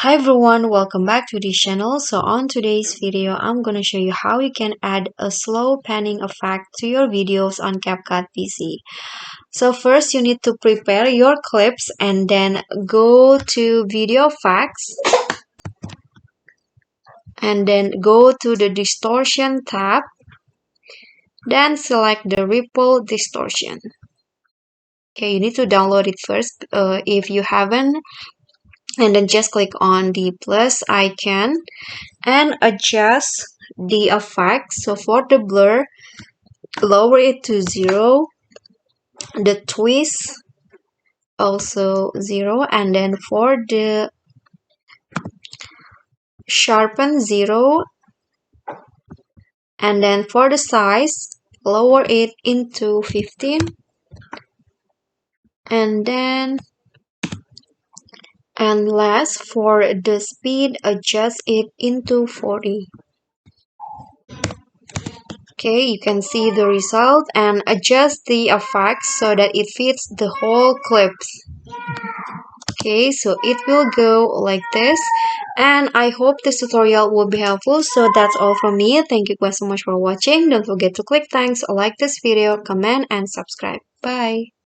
Hi everyone, welcome back to this channel. So on today's video, I'm gonna show you how you can add a slow panning effect to your videos on CapCut PC. So first you need to prepare your clips and then go to video effects and then go to the distortion tab. Then select the ripple distortion. Okay, you need to download it first if you haven't, and then just click on the plus icon and adjust the effect. So for the blur, lower it to 0, the twist also 0, and then for the sharpen 0, and then for the size, lower it into 15, and then and last for the speed, adjust it into 40. Okay, you can see the result and adjust the effects so that it fits the whole clips. Okay, so it will go like this, and I hope this tutorial will be helpful. So that's all from me. Thank you guys so much for watching. Don't forget to click thanks, like this video, comment, and subscribe. Bye.